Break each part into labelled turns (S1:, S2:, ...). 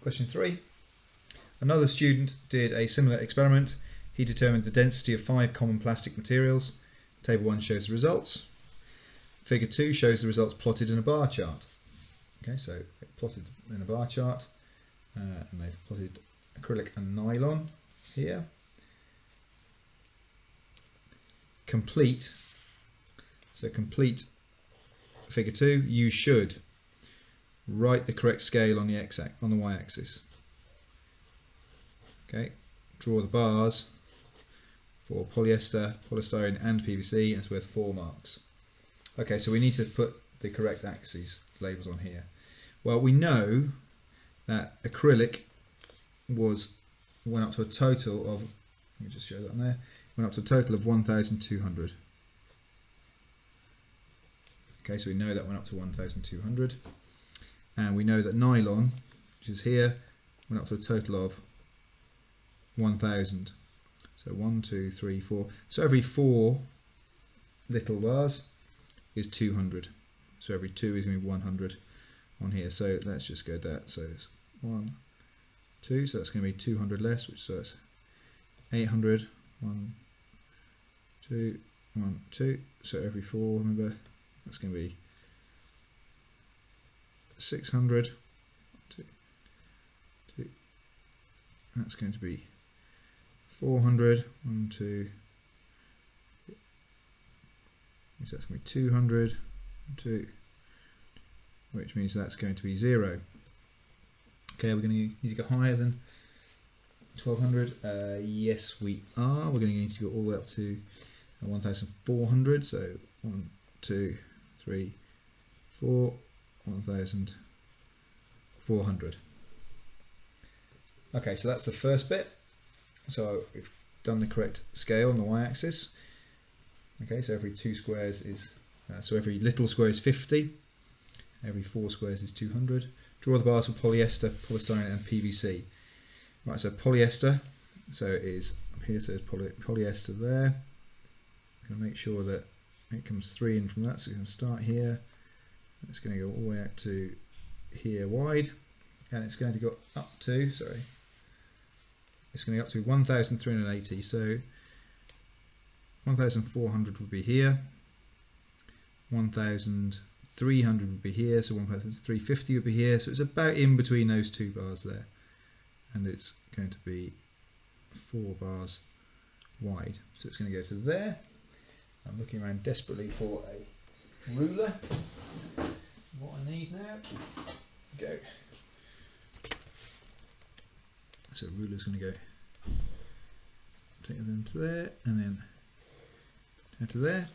S1: Question 3. Another student did a similar experiment. He determined the density of 5 common plastic materials. Table 1 shows the results. Figure 2 shows the results plotted in a bar chart. Okay, so they plotted in a bar chart, and they've plotted acrylic and nylon here. Complete figure 2, you should write the correct scale on the y-axis. Okay, draw the bars for polyester, polystyrene and PVC, and it's worth 4 marks. Okay, so we need to put the correct axes labels on here. Well, we know that acrylic went up to a total of, let me just show that on there, went up to a total of 1,200. Okay, so we know that went up to 1,200. And we know that nylon, which is here, went up to a total of 1,000. So 1, 2, 3, 4. So every 4 little bars is 200. So every 2 is going to be 100 on here. So let's just go that. So it's 1, 2. So that's going to be 200 less, which so it's 800. 1, 2, 1, 2. So every 4, remember, that's going to be 600. 2, 2. That's going to be 400. 1, 2. So that's going to be 200. 1, 2. Which means that's going to be 0. Okay, we're going to need to go higher than 1200. Yes, we are. We're going to need to go all the way up to 1400. So 1, 2, 3, 4, 1400. Okay, so that's the first bit. So we've done the correct scale on the y-axis. Okay, so every 2 squares is, so every little square is 50. Every 4 squares is 200. Draw the bars for polyester, polystyrene and PVC. Right, so polyester, so it is up here, so there's polyester there. I'm going to make sure that it comes 3 in from that, so we can start here. It's going to go all the way out to here wide, and it's going to go up to, it's going to go up to 1,380. So 1,400 would be here, 1,300 would be here, so 1,350 would be here. So it's about in between those 2 bars there, and it's going to be 4 bars wide. So it's going to go to there. I'm looking around desperately for a ruler. What I need now, go. So ruler's going to go, take them to there, and then down to there.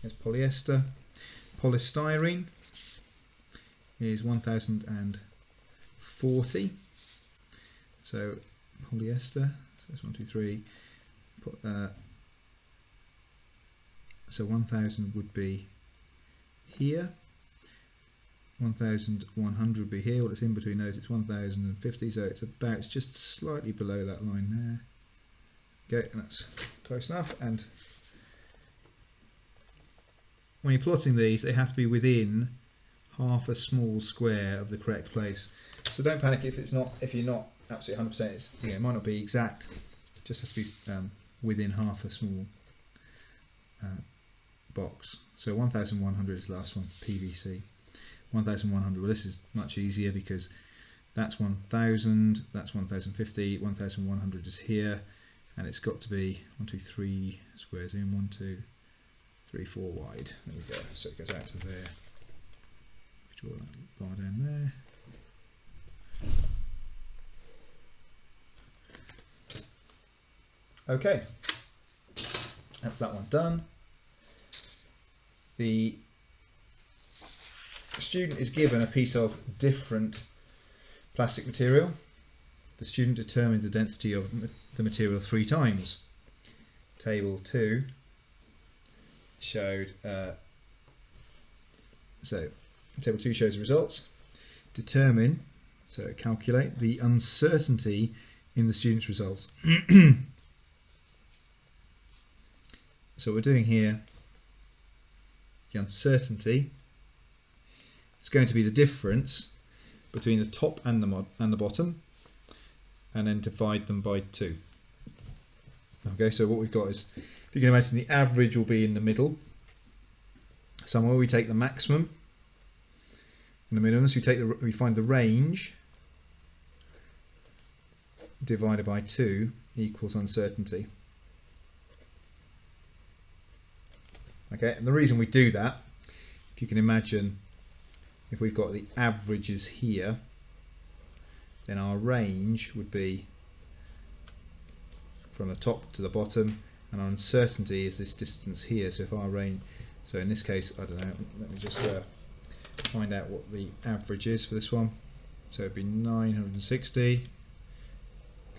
S1: There's polyester. Polystyrene is 1,040. So polyester, so it's 1, 2, 3. So 1,000 would be here. 1,100 would be here. Well, it's in between those. It's 1,050. So it's just slightly below that line there. Okay, and that's close enough. And when you're plotting these, they have to be within half a small square of the correct place. So don't panic if you're not absolutely 100%. It might not be exact. It just has to be within half a small box. So 1,100 is the last one, PVC. 1,100. Well, this is much easier because that's 1,000. That's 1,050. 1,100 is here, and it's got to be 1, 2, 3 squares in. 1, 2, 3, 4 wide. There we go. So it goes out to there. Draw that bar down there. Okay, that's that one done. The student is given a piece of different plastic material. The student determined the density of the material 3 times. Table 2 showed, so table 2 shows the results. Determine, so calculate the uncertainty in the student's results. So what we're doing here, the uncertainty, is going to be the difference between the top and the bottom, and then divide them by 2. Okay, so what we've got is, if you can imagine, the average will be in the middle. Somewhere we take the maximum and the minimum, so we find the range divided by 2 equals uncertainty. Okay, and the reason we do that, if you can imagine, if we've got the averages here, then our range would be from the top to the bottom, and our uncertainty is this distance here. So if our range, so in this case, I don't know, let me just find out what the average is for this one. So it'd be 960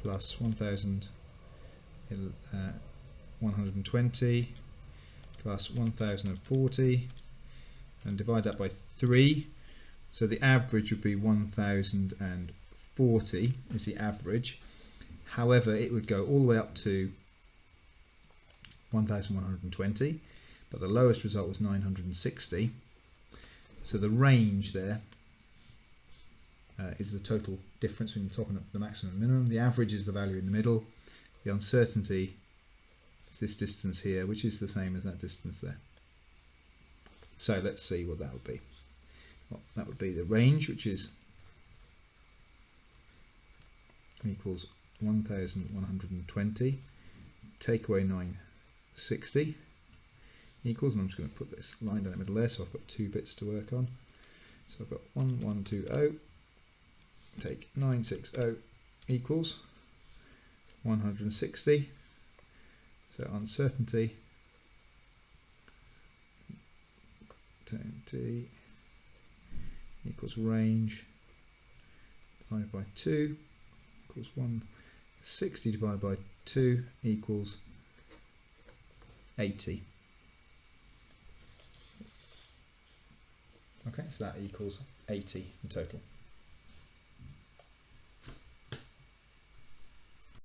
S1: plus 1,120 plus 1,040, and divide that by 3. So the average would be 1,040 is the average. However, it would go all the way up to 1,120, but the lowest result was 960. So the range there is the total difference between the top and the maximum and minimum. The average is the value in the middle. The uncertainty is this distance here, which is the same as that distance there. So let's see what that would be. Well, that would be the range, which is equals 1,120, take away 960 equals, and I'm just going to put this line down the middle there, so I've got 2 bits to work on. So I've got 1120, take 960 equals 160. So uncertainty t equals range divided by 2 equals 160 divided by 2 equals 80. Okay, so that equals 80 in total.